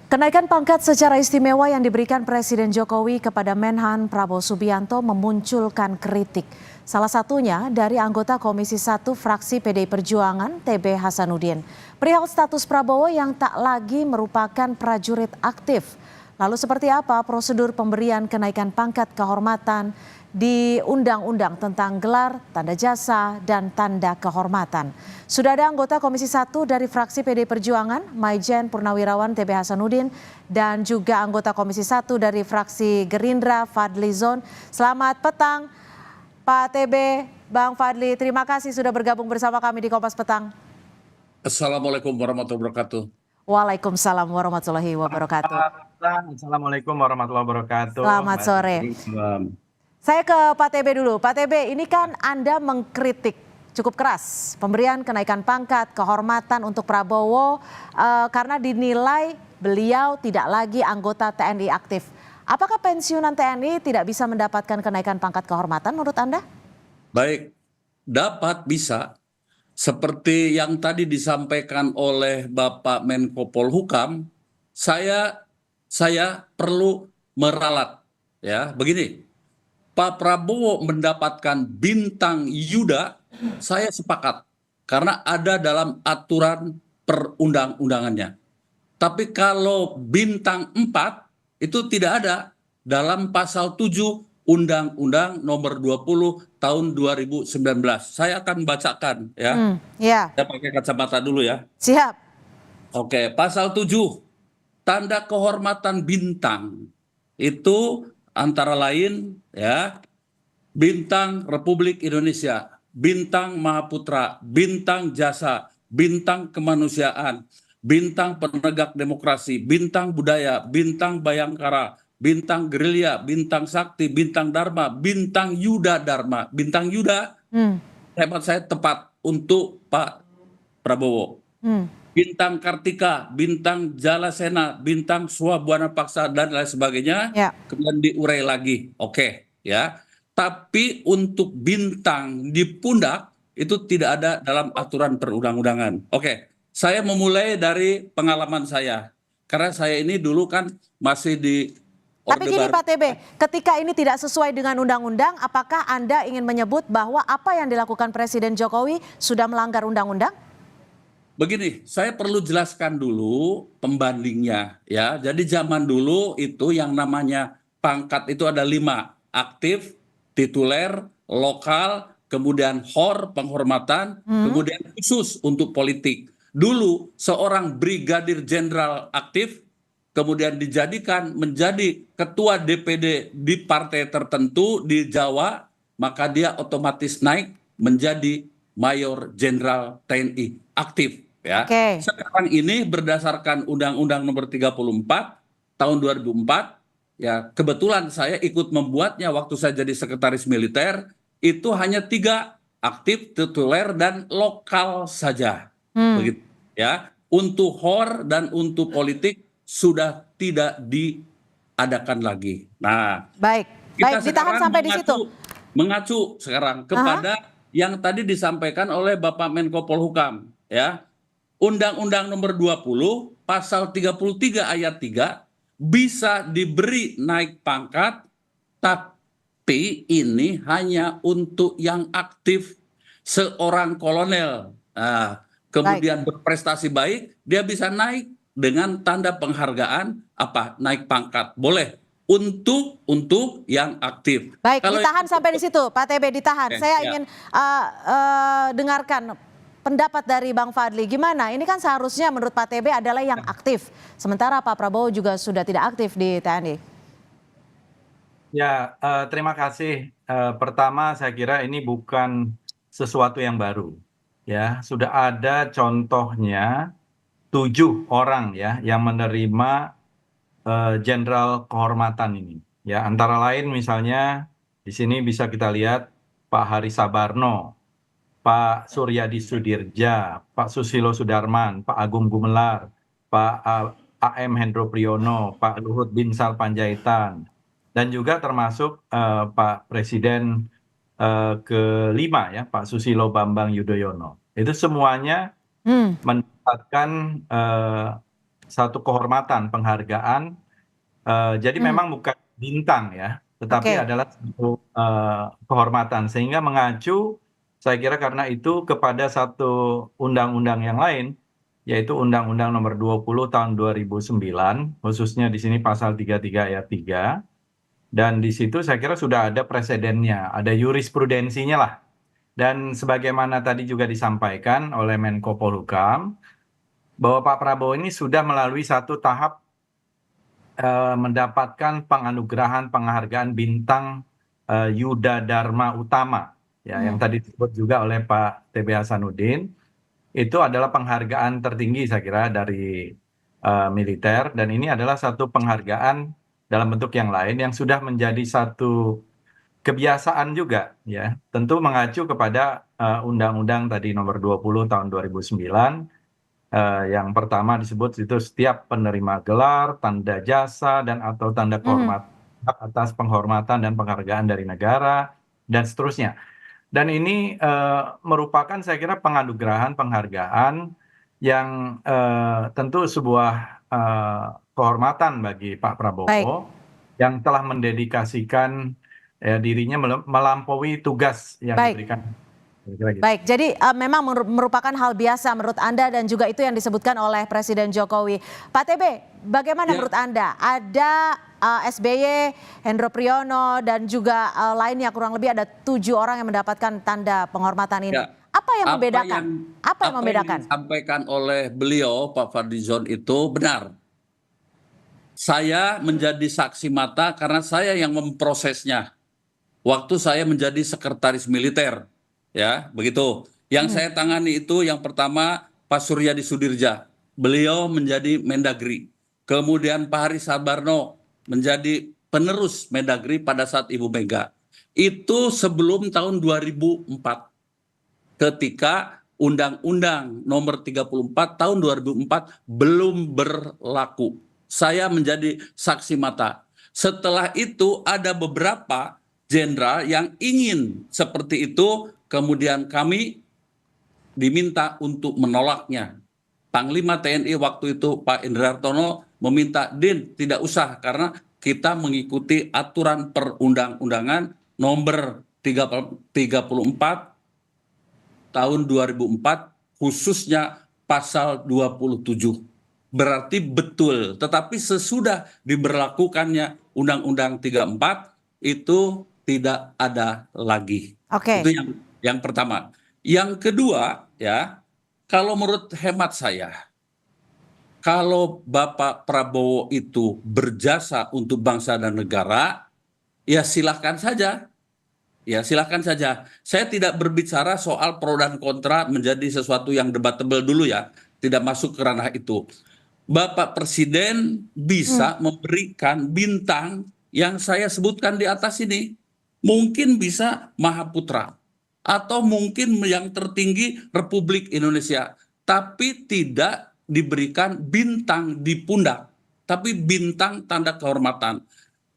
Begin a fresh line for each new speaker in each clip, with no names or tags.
Kenaikan pangkat secara istimewa yang diberikan Presiden Jokowi kepada Menhan Prabowo Subianto memunculkan kritik. Salah satunya dari anggota Komisi 1 fraksi PDI Perjuangan TB Hasanuddin. Perihal status Prabowo yang tak lagi merupakan prajurit aktif. Lalu seperti apa prosedur pemberian kenaikan pangkat kehormatan di Undang-Undang tentang gelar, tanda jasa, dan tanda kehormatan. Sudah ada anggota Komisi 1 dari fraksi PDI Perjuangan, Maijen Purnawirawan TB Hasanuddin, dan juga anggota Komisi 1 dari fraksi Gerindra, Fadli Zon. Selamat petang, Pak TB, Bang Fadli. Terima kasih sudah bergabung bersama kami di Kompas Petang.
Assalamualaikum warahmatullahi wabarakatuh.
Waalaikumsalam warahmatullahi wabarakatuh.
Assalamualaikum warahmatullahi wabarakatuh.
Selamat sore. Saya ke Pak TB dulu. Pak TB, ini kan Anda mengkritik cukup keras pemberian kenaikan pangkat kehormatan untuk Prabowo karena dinilai beliau tidak lagi anggota TNI aktif. Apakah pensiunan TNI tidak bisa mendapatkan kenaikan pangkat kehormatan menurut Anda?
Baik, dapat bisa. Seperti yang tadi disampaikan oleh Bapak Menko Polhukam, saya perlu meralat. Ya, begini, Pak Prabowo mendapatkan bintang Yuda, saya sepakat. Karena ada dalam aturan perundang-undangannya. Tapi kalau bintang 4, itu tidak ada dalam pasal 7 Undang-Undang nomor 20 tahun 2019. Saya akan bacakan ya.
Ya.
Saya pakai kacamata dulu ya.
Siap.
Oke, pasal 7. Tanda kehormatan bintang itu antara lain ya, bintang Republik Indonesia, bintang Mahaputra, bintang jasa, bintang kemanusiaan, bintang penegak demokrasi, bintang budaya, bintang bayangkara, bintang gerilya, bintang sakti, bintang dharma, bintang Yuda Dharma. Bintang Yuda, hemat saya tepat untuk Pak Prabowo. Bintang Kartika, bintang Jalasena, bintang Swabwana Paksa, dan lain sebagainya.
Ya.
Kemudian diurai lagi. Oke, ya. Tapi untuk bintang di pundak itu tidak ada dalam aturan perundang-undangan. Oke, saya memulai dari pengalaman saya. Karena saya ini dulu kan masih di
Tapi gini Pak TB, ketika ini tidak sesuai dengan undang-undang, apakah Anda ingin menyebut bahwa apa yang dilakukan Presiden Jokowi sudah melanggar undang-undang?
Begini, saya perlu jelaskan dulu pembandingnya ya. Jadi zaman dulu itu yang namanya pangkat itu ada 5, aktif, tituler, lokal, kemudian HOR penghormatan, kemudian khusus untuk politik. Dulu seorang brigadir jenderal aktif kemudian dijadikan menjadi ketua DPD di partai tertentu di Jawa, maka dia otomatis naik menjadi mayor jenderal TNI aktif. Ya.
Oke.
Sekarang ini berdasarkan Undang-Undang Nomor 34 tahun 2004, ya kebetulan saya ikut membuatnya waktu saya jadi sekretaris militer, itu hanya 3, aktif, tituler, dan lokal saja. Begitu ya. Untuk HOR dan untuk politik sudah tidak diadakan lagi. Nah,
Baik,
kita
ditahan
sekarang
sampai di situ.
mengacu sekarang kepada yang tadi disampaikan oleh Bapak Menko Polhukam, ya. Undang-Undang Nomor 20 pasal 33 ayat 3 bisa diberi naik pangkat, tapi ini hanya untuk yang aktif. Seorang kolonel kemudian berprestasi baik, dia bisa naik dengan tanda penghargaan naik pangkat. Boleh untuk yang aktif.
Baik,
Kalau
ditahan sampai di situ, Pak TB, ditahan.
Oke,
Saya
ya.
ingin dengarkan pendapat dari Bang Fadli. Gimana? Ini kan seharusnya menurut Pak TB adalah yang aktif. Sementara Pak Prabowo juga sudah tidak aktif di TNI.
Ya, terima kasih. Pertama, saya kira ini bukan sesuatu yang baru. Ya, sudah ada contohnya 7 orang ya yang menerima jenderal kehormatan ini. Ya, antara lain misalnya di sini bisa kita lihat Pak Hari Sabarno, Pak Suryadi Sudirja, Pak Susilo Sudarman, Pak Agung Gumelar, Pak AM Hendro Priyono, Pak Luhut Binsar Panjaitan, dan juga termasuk Pak Presiden kelima ya, Pak Susilo Bambang Yudhoyono. Itu semuanya mendapatkan satu kehormatan, penghargaan. Jadi memang bukan bintang ya, tetapi
Oke.
adalah satu kehormatan. Sehingga mengacu, saya kira karena itu kepada satu undang-undang yang lain, yaitu Undang-Undang Nomor 20 Tahun 2009, khususnya di sini pasal 33 ayat 3. Dan di situ saya kira sudah ada presidennya, ada jurisprudensinya lah. Dan sebagaimana tadi juga disampaikan oleh Menko Polhukam, bahwa Pak Prabowo ini sudah melalui satu tahap mendapatkan penganugerahan penghargaan bintang Yuda Dharma Utama, ya, yang tadi disebut juga oleh Pak TB Hasanuddin. Itu adalah penghargaan tertinggi saya kira dari militer, dan ini adalah satu penghargaan dalam bentuk yang lain yang sudah menjadi satu kebiasaan juga, ya, tentu mengacu kepada Undang-Undang tadi Nomor 20 Tahun 2009. Yang pertama disebut itu setiap penerima gelar, tanda jasa, dan atau tanda kehormatan atas penghormatan dan penghargaan dari negara, dan seterusnya. Dan ini merupakan saya kira penghargaan yang tentu sebuah kehormatan bagi Pak Prabowo,
Baik.
yang telah mendedikasikan dirinya melampaui tugas yang
Baik.
diberikan. Kira-kira gitu.
Baik, jadi memang merupakan hal biasa menurut Anda dan juga itu yang disebutkan oleh Presiden Jokowi. Pak TB, bagaimana menurut Anda? Ada SBY, Hendro Priyono, dan juga lainnya, kurang lebih ada 7 orang yang mendapatkan tanda penghormatan ini.
Ya.
Apa yang membedakan? Apa yang membedakan?
Yang disampaikan oleh beliau, Pak Fadlizon, itu benar. Saya menjadi saksi mata karena saya yang memprosesnya. Waktu saya menjadi sekretaris militer, ya begitu. Yang saya tangani itu yang pertama Pak Suryadi Sudirja, beliau menjadi Mendagri. Kemudian Pak Haris Sabarno menjadi penerus Mendagri pada saat Ibu Mega. Itu sebelum tahun 2004, ketika Undang-Undang Nomor 34 Tahun 2004 belum berlaku. Saya menjadi saksi mata. Setelah itu ada beberapa jenderal yang ingin seperti itu, kemudian kami diminta untuk menolaknya. Panglima TNI waktu itu Pak Indra Hartono meminta, Din tidak usah karena kita mengikuti aturan perundang-undangan nomor 34 tahun 2004, khususnya pasal 27. Berarti betul, tetapi sesudah diberlakukannya Undang-Undang 34 itu tidak ada lagi.
Oke.
Itu yang pertama. Yang kedua, ya, kalau menurut hemat saya, kalau Bapak Prabowo itu berjasa untuk bangsa dan negara, ya silahkan saja. Ya, silahkan saja. Saya tidak berbicara soal pro dan kontra menjadi sesuatu yang debatable dulu ya. Tidak masuk ke ranah itu. Bapak Presiden bisa memberikan bintang yang saya sebutkan di atas ini. Mungkin bisa Mahaputra. Atau mungkin yang tertinggi Republik Indonesia. Tapi tidak diberikan bintang di pundak. Tapi bintang tanda kehormatan.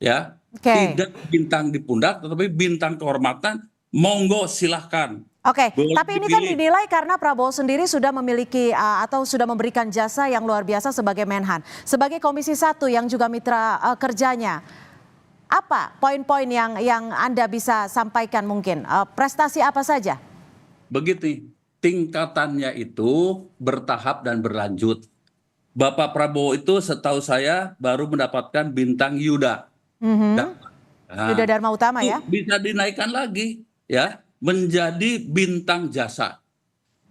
Ya, tidak bintang di pundak, tetapi bintang kehormatan. Monggo silahkan.
Oke,
Boleh
tapi ini kan
dipilih.
dinilai karena Prabowo sendiri sudah memiliki atau sudah memberikan jasa yang luar biasa sebagai Menhan. Sebagai Komisi 1 yang juga mitra kerjanya, apa poin-poin yang Anda bisa sampaikan mungkin? Prestasi apa saja?
Begitu, tingkatannya itu bertahap dan berlanjut. Bapak Prabowo itu setahu saya baru mendapatkan bintang Yuda.
Yuda Dharma Utama ya?
Bisa dinaikkan lagi ya menjadi bintang jasa.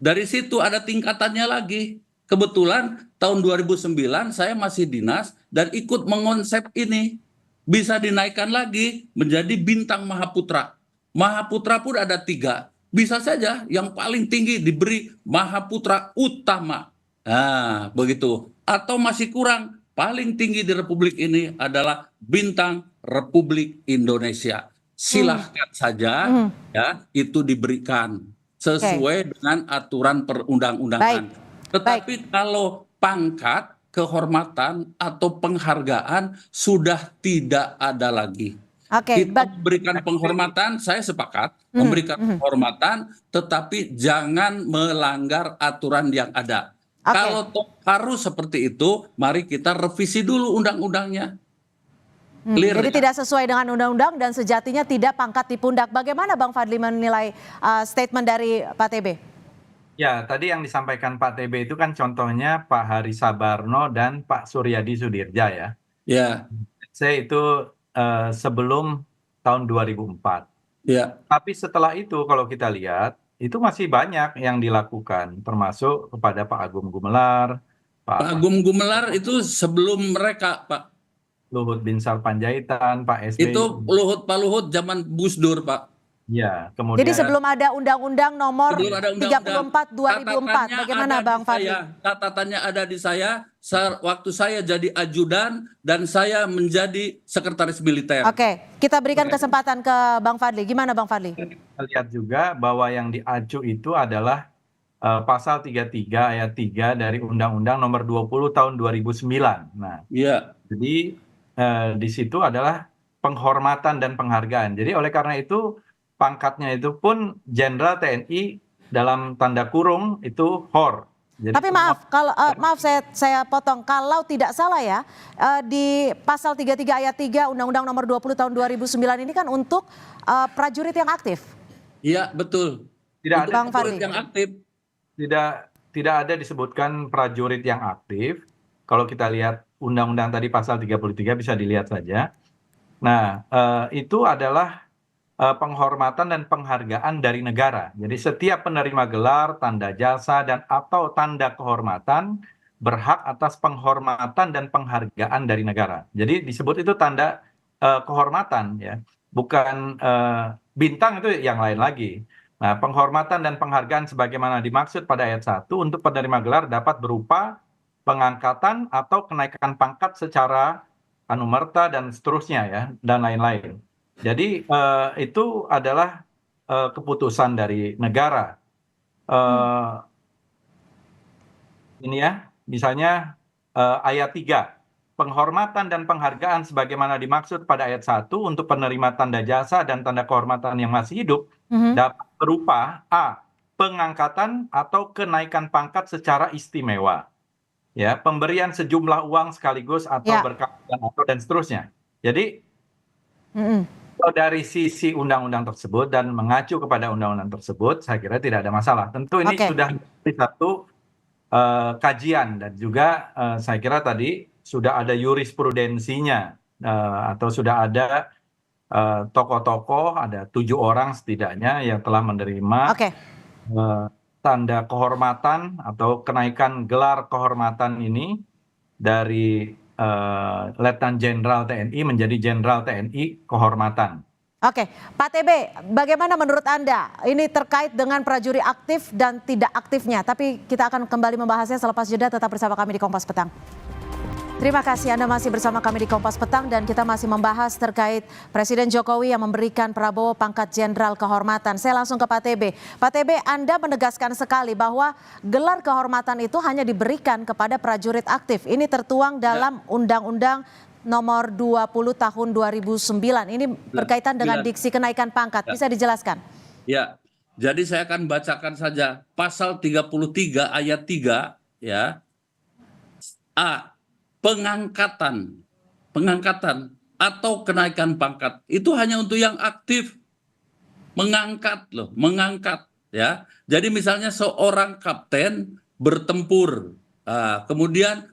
Dari situ ada tingkatannya lagi. Kebetulan tahun 2009 saya masih dinas dan ikut mengonsep ini. Bisa dinaikkan lagi menjadi bintang Mahaputra. Mahaputra pun ada 3. Bisa saja yang paling tinggi diberi Mahaputra Utama. Nah, begitu. Atau masih kurang, paling tinggi di Republik ini adalah bintang Republik Indonesia. Silahkan saja ya itu diberikan sesuai dengan aturan perundang-undangan. Tetapi kalau pangkat, kehormatan atau penghargaan sudah tidak ada lagi. Kita memberikan penghormatan, saya sepakat memberikan penghormatan, tetapi jangan melanggar aturan yang ada.
Oke.
Kalau harus seperti itu, mari kita revisi dulu undang-undangnya. Clear
Jadi
ya?
tidak sesuai dengan undang-undang dan sejatinya tidak pangkat di pundak. Bagaimana Bang Fadli menilai statement dari Pak TB?
Ya, tadi yang disampaikan Pak TB itu kan contohnya Pak Hari Sabarno dan Pak Suryadi Sudirja ya.
Ya,
Saya itu sebelum tahun 2004.
ya.
Tapi setelah itu kalau kita lihat, itu masih banyak yang dilakukan, termasuk kepada Pak Agung Gumelar,
Pak
Pak
Agung Gumelar itu sebelum mereka, Pak.
Luhut Binsar Panjaitan, Pak
Itu
SBY.
Pak Luhut zaman Gus Dur, Pak.
Ya,
Jadi
kemudian
sebelum ada Undang-Undang Nomor
Sebelum ada undang-undang,
34 2004,
catatannya
bagaimana
ada di
Bang
saya.
Fadli?
Catatannya ada di saya waktu saya jadi ajudan dan saya menjadi sekretaris militer.
Oke, kita berikan kesempatan ke Bang Fadli. Gimana Bang Fadli?
kita lihat juga bahwa yang diacu itu adalah pasal 33 ayat 3 dari Undang-Undang Nomor 20 tahun 2009. Nah,
Iya,
jadi di situ adalah penghormatan dan penghargaan. Jadi oleh karena itu pangkatnya itu pun Jenderal TNI dalam tanda kurung itu HOR. Jadi
Tapi maaf, kalau maaf saya potong. Kalau tidak salah ya, di pasal 33 ayat 3 Undang-Undang Nomor 20 tahun 2009 ini kan untuk prajurit yang aktif.
iya betul.
tidak
Untuk
ada
Bang
prajurit
Fadli.
yang aktif.
tidak ada disebutkan prajurit yang aktif. Kalau kita lihat undang-undang tadi pasal 33 bisa dilihat saja. Nah, itu adalah penghormatan dan penghargaan dari negara. Jadi setiap penerima gelar, tanda jasa, dan atau tanda kehormatan berhak atas penghormatan dan penghargaan dari negara. Jadi disebut itu tanda kehormatan ya, bukan bintang itu yang lain lagi. Nah, penghormatan dan penghargaan sebagaimana dimaksud pada ayat 1 untuk penerima gelar dapat berupa pengangkatan atau kenaikan pangkat secara anumerta dan seterusnya ya, dan lain-lain. Jadi itu adalah keputusan dari negara. Ini ya, misalnya ayat 3. Penghormatan dan penghargaan sebagaimana dimaksud pada ayat 1 untuk penerima tanda jasa dan tanda kehormatan yang masih hidup dapat berupa A. Pengangkatan atau kenaikan pangkat secara istimewa. Ya, pemberian sejumlah uang sekaligus atau
Ya.
berkah dan seterusnya. Jadi
Mm-mm.
kalau dari sisi undang-undang tersebut dan mengacu kepada undang-undang tersebut, saya kira tidak ada masalah. Tentu ini
Oke.
sudah menjadi satu kajian dan juga saya kira tadi sudah ada jurisprudensinya atau sudah ada tokoh-tokoh, ada 7 orang setidaknya yang telah menerima
Oke.
tanda kehormatan atau kenaikan gelar kehormatan ini dari Letnan Jenderal TNI menjadi Jenderal TNI kehormatan.
Oke, Pak TB, bagaimana menurut Anda? Ini terkait dengan prajurit aktif dan tidak aktifnya. Tapi kita akan kembali membahasnya selepas jeda. Tetap bersama kami di Kompas Petang. Terima kasih Anda masih bersama kami di Kompas Petang dan kita masih membahas terkait Presiden Jokowi yang memberikan Prabowo pangkat Jenderal Kehormatan. Saya langsung ke Pak TB. Pak TB, Anda menegaskan sekali bahwa gelar kehormatan itu hanya diberikan kepada prajurit aktif. Ini tertuang dalam Undang-Undang Nomor 20 tahun 2009. Ini berkaitan dengan diksi kenaikan pangkat. Bisa dijelaskan?
Ya, jadi saya akan bacakan saja pasal 33 ayat 3 ya. A. Pengangkatan atau kenaikan pangkat itu hanya untuk yang aktif. Mengangkat ya. Jadi misalnya seorang kapten bertempur, kemudian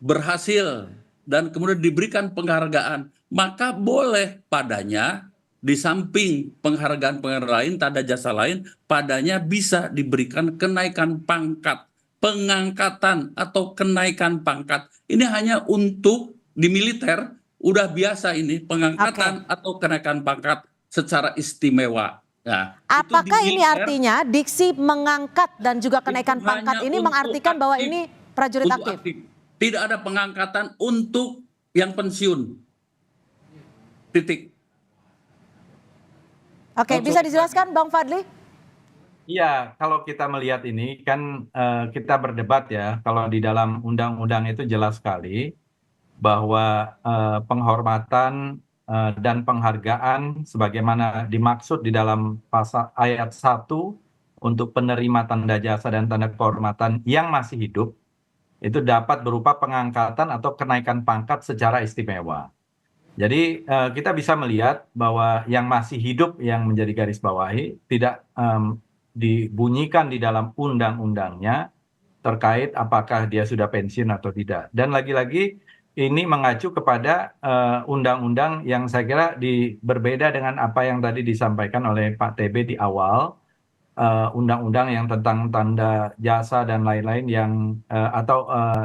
berhasil dan kemudian diberikan penghargaan, maka boleh padanya di samping penghargaan lain, tanda jasa lain, padanya bisa diberikan kenaikan pangkat, pengangkatan atau kenaikan pangkat. Ini hanya untuk di militer, udah biasa ini pengangkatan atau kenaikan pangkat secara istimewa. Nah,
apakah ini artinya diksi mengangkat dan juga kenaikan pangkat ini mengartikan bahwa ini prajurit aktif?
Tidak ada pengangkatan untuk yang pensiun. Titik.
Oke, bisa dijelaskan Bang Fadli?
Iya, kalau kita melihat ini kan kita berdebat ya, kalau di dalam undang-undang itu jelas sekali bahwa penghormatan dan penghargaan sebagaimana dimaksud di dalam pasal ayat 1 untuk penerima tanda jasa dan tanda kehormatan yang masih hidup itu dapat berupa pengangkatan atau kenaikan pangkat secara istimewa. Jadi kita bisa melihat bahwa yang masih hidup yang menjadi garis bawahi tidak dibunyikan di dalam undang-undangnya terkait apakah dia sudah pensiun atau tidak. Dan lagi-lagi ini mengacu kepada undang-undang yang saya kira berbeda dengan apa yang tadi disampaikan oleh Pak TB di awal, undang-undang yang tentang tanda jasa dan lain-lain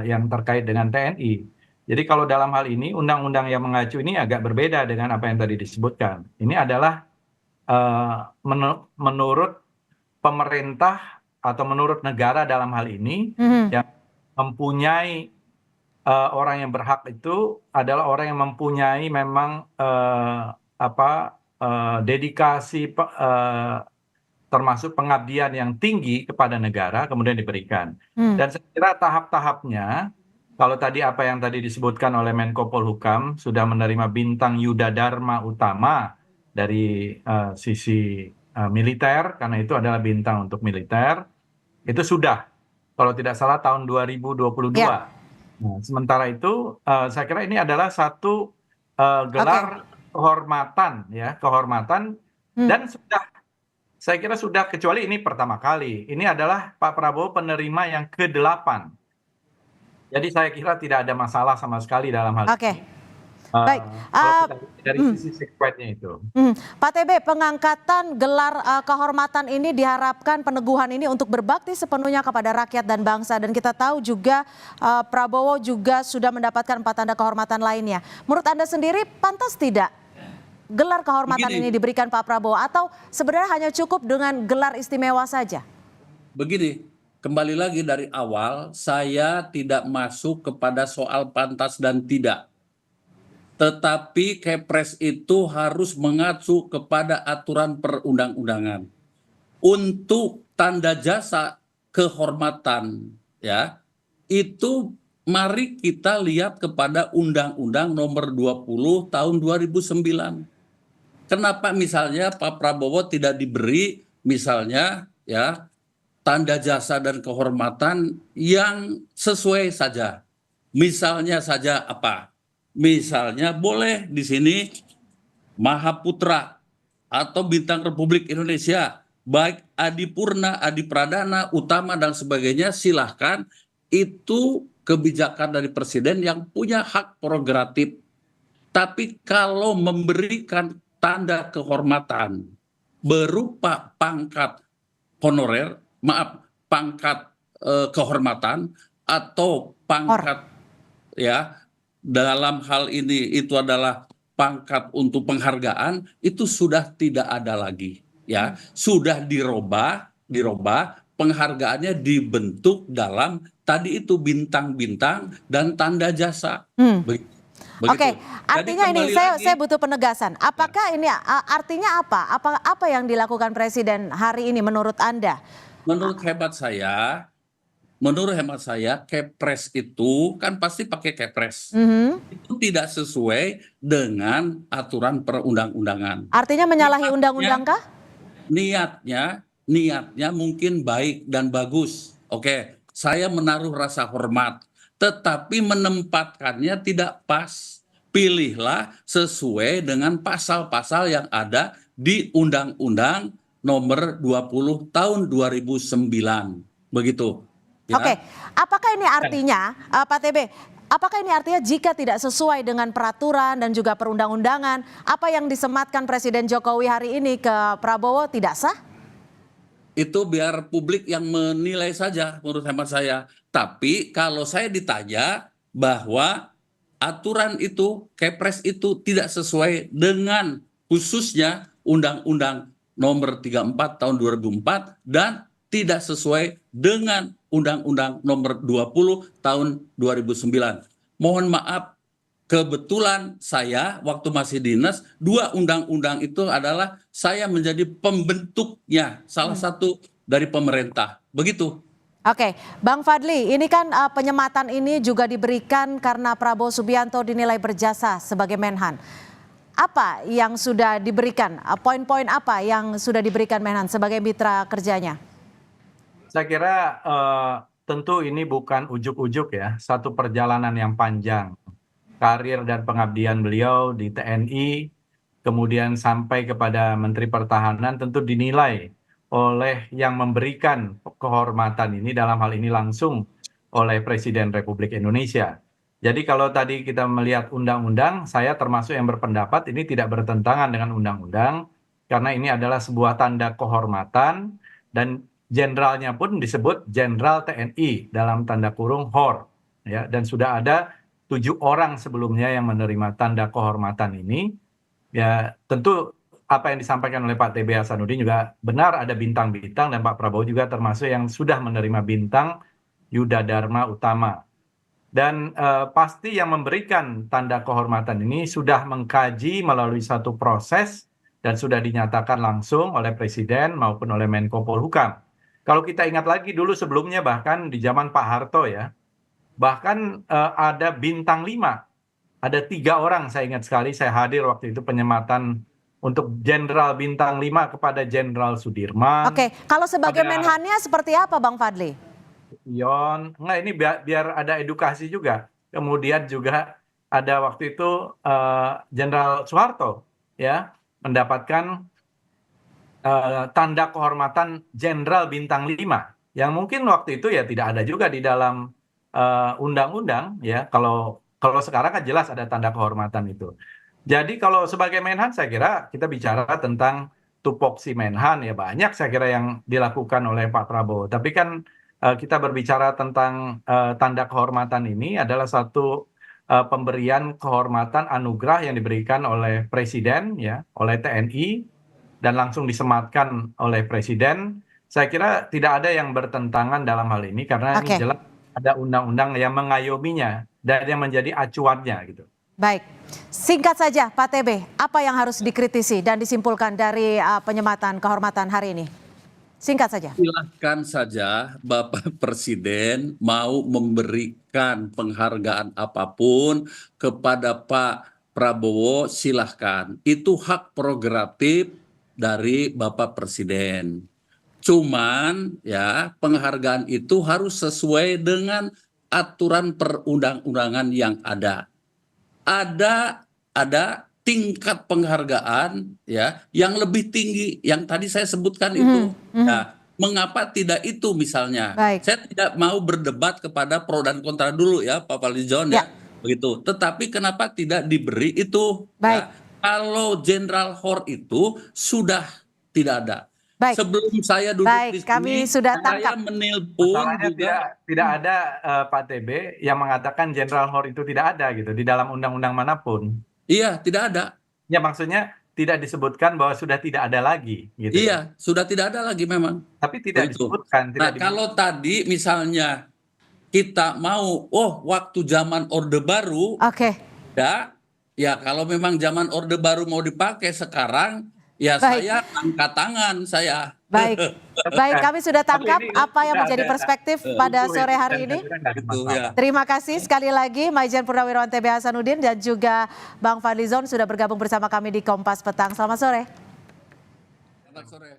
yang terkait dengan TNI. Jadi kalau dalam hal ini undang-undang yang mengacu ini agak berbeda dengan apa yang tadi disebutkan. Ini adalah menurut pemerintah atau menurut negara dalam hal ini yang mempunyai orang yang berhak itu adalah orang yang mempunyai memang dedikasi termasuk pengabdian yang tinggi kepada negara kemudian diberikan. Dan saya kira tahap-tahapnya, kalau tadi apa yang tadi disebutkan oleh Menko Polhukam sudah menerima bintang Yuda Dharma Utama dari sisi militer, karena itu adalah bintang untuk militer, itu sudah, kalau tidak salah tahun 2022.
Ya.
Nah, sementara itu saya kira ini adalah satu gelar kehormatan, ya, kehormatan, dan saya kira sudah, kecuali ini pertama kali. Ini adalah Pak Prabowo penerima yang ke-8. Jadi saya kira tidak ada masalah sama sekali dalam hal ini.
Baik.
Kalau dari sisi sekretnya itu.
Pak TB, pengangkatan gelar kehormatan ini diharapkan peneguhan ini untuk berbakti sepenuhnya kepada rakyat dan bangsa. Dan kita tahu juga Prabowo juga sudah mendapatkan 4 tanda kehormatan lainnya. Menurut Anda sendiri pantas tidak gelar kehormatan ini diberikan Pak Prabowo, atau sebenarnya hanya cukup dengan gelar istimewa saja?
Begini, kembali lagi dari awal, saya tidak masuk kepada soal pantas dan tidak. Tetapi Kepres itu harus mengacu kepada aturan perundang-undangan. Untuk tanda jasa kehormatan, ya, itu mari kita lihat kepada Undang-Undang Nomor 20 Tahun 2009. Kenapa misalnya Pak Prabowo tidak diberi misalnya, ya, tanda jasa dan kehormatan yang sesuai saja. Misalnya saja apa? Misalnya boleh di sini Mahaputra atau Bintang Republik Indonesia, baik Adipurna, Adipradana, Utama dan sebagainya, silahkan. Itu kebijakan dari presiden yang punya hak prerogatif. Tapi kalau memberikan tanda kehormatan berupa pangkat honorer, pangkat kehormatan atau pangkat, ya, dalam hal ini itu adalah pangkat untuk penghargaan, itu sudah tidak ada lagi, ya, sudah dirubah, penghargaannya dibentuk dalam tadi itu bintang-bintang dan tanda jasa.
Oke, artinya ini saya butuh penegasan. Apakah ini artinya apa? Apa yang dilakukan Presiden hari ini menurut Anda?
Menurut hemat saya, Kepres itu kan pasti pakai Kepres. Itu tidak sesuai dengan aturan perundang-undangan.
Artinya menyalahi undang-undang kah?
Niatnya mungkin baik dan bagus. Oke, saya menaruh rasa hormat. Tetapi menempatkannya tidak pas. Pilihlah sesuai dengan pasal-pasal yang ada di Undang-Undang Nomor 20 Tahun 2009. Begitu. Ya.
Oke, apakah ini artinya, Pak TB, apakah ini artinya jika tidak sesuai dengan peraturan dan juga perundang-undangan, apa yang disematkan Presiden Jokowi hari ini ke Prabowo tidak sah?
Itu biar publik yang menilai saja menurut hemat saya. Tapi kalau saya ditanya bahwa aturan itu, Kepres itu tidak sesuai dengan khususnya Undang-Undang Nomor 34 Tahun 2004 dan tidak sesuai dengan Undang-Undang Nomor 20 Tahun 2009. Mohon maaf, kebetulan saya waktu masih dinas, 2 undang-undang itu adalah saya menjadi pembentuknya, salah satu dari pemerintah. Begitu.
Oke, Bang Fadli, ini kan penyematan ini juga diberikan karena Prabowo Subianto dinilai berjasa sebagai Menhan. Apa yang sudah diberikan? Poin-poin apa yang sudah diberikan Menhan sebagai mitra kerjanya?
Saya kira tentu ini bukan ujuk-ujuk ya, satu perjalanan yang panjang. Karir dan pengabdian beliau di TNI, kemudian sampai kepada Menteri Pertahanan tentu dinilai oleh yang memberikan kehormatan ini dalam hal ini langsung oleh Presiden Republik Indonesia. Jadi kalau tadi kita melihat undang-undang, saya termasuk yang berpendapat ini tidak bertentangan dengan undang-undang, karena ini adalah sebuah tanda kehormatan dan jenderalnya pun disebut Jenderal TNI dalam tanda kurung HOR, ya, dan sudah ada 7 orang sebelumnya yang menerima tanda kehormatan ini. Ya, tentu apa yang disampaikan oleh Pak TB Hasanuddin juga benar, ada bintang-bintang, dan Pak Prabowo juga termasuk yang sudah menerima bintang Yuda Dharma Utama. Dan pasti yang memberikan tanda kehormatan ini sudah mengkaji melalui satu proses dan sudah dinyatakan langsung oleh Presiden maupun oleh Menko Polhukam. Kalau kita ingat lagi dulu sebelumnya, bahkan di zaman Pak Harto ya, bahkan ada bintang 5. Ada 3 orang, saya ingat sekali, saya hadir waktu itu penyematan untuk Jenderal bintang 5 kepada Jenderal Sudirman.
Oke, kalau sebagai
Ada
Menhannya seperti apa Bang Fadli?
Enggak, ini biar ada edukasi juga. Kemudian juga ada waktu itu Jenderal Soeharto ya mendapatkan tanda kehormatan Jenderal bintang 5 yang mungkin waktu itu ya tidak ada juga di dalam undang-undang ya. Kalau sekarang kan jelas ada tanda kehormatan itu. Jadi kalau sebagai Menhan saya kira kita bicara tentang tupoksi Menhan ya, banyak saya kira yang dilakukan oleh Pak Prabowo. Tapi kan kita berbicara tentang tanda kehormatan ini adalah satu pemberian kehormatan anugerah yang diberikan oleh Presiden ya, oleh TNI, dan langsung disematkan oleh Presiden. Saya kira tidak ada yang bertentangan dalam hal ini karena ini
Oke.
jelas ada undang-undang yang mengayominya dan yang menjadi acuannya gitu.
Baik, singkat saja Pak TB, apa yang harus dikritisi dan disimpulkan dari penyematan kehormatan hari ini? Singkat saja.
Silahkan saja Bapak Presiden mau memberikan penghargaan apapun kepada Pak Prabowo, silahkan. Itu hak prerogatif dari Bapak Presiden. Cuman ya penghargaan itu harus sesuai dengan aturan perundang-undangan yang ada. Ada tingkat penghargaan ya yang lebih tinggi yang tadi saya sebutkan itu. Nah, mengapa tidak itu misalnya?
Baik.
Saya tidak mau berdebat kepada pro dan kontra dulu ya, Pak Fadlizon
Ya.
ya. Begitu. Tetapi kenapa tidak diberi itu?
Baik.
Ya? Kalau Jenderal HOR itu sudah tidak ada.
Baik.
Sebelum saya duduk
Baik,
di sini,
kami sudah
saya
tangkap.
menelpon
Masalahnya
juga.
tidak ada Pak TB yang mengatakan Jenderal HOR itu tidak ada gitu di dalam undang-undang manapun.
Iya, tidak ada.
Ya maksudnya tidak disebutkan bahwa sudah tidak ada lagi gitu.
Iya, sudah tidak ada lagi memang.
Tapi tidak
Begitu.
disebutkan.
Nah, kalau tadi misalnya kita mau, waktu zaman Orde Baru,
Oke.
ya kalau memang zaman Orde Baru mau dipakai sekarang, ya
Baik.
saya angkat tangan saya.
Baik, baik, kami sudah tangkap
ini
apa yang
tidak
menjadi
ada
perspektif pada sore hari ini.
Gitu ya.
Terima kasih sekali lagi Majen Purnawirawan TB Hasanuddin dan juga Bang Fadlizon sudah bergabung bersama kami di Kompas Petang. Selamat sore.
Selamat sore.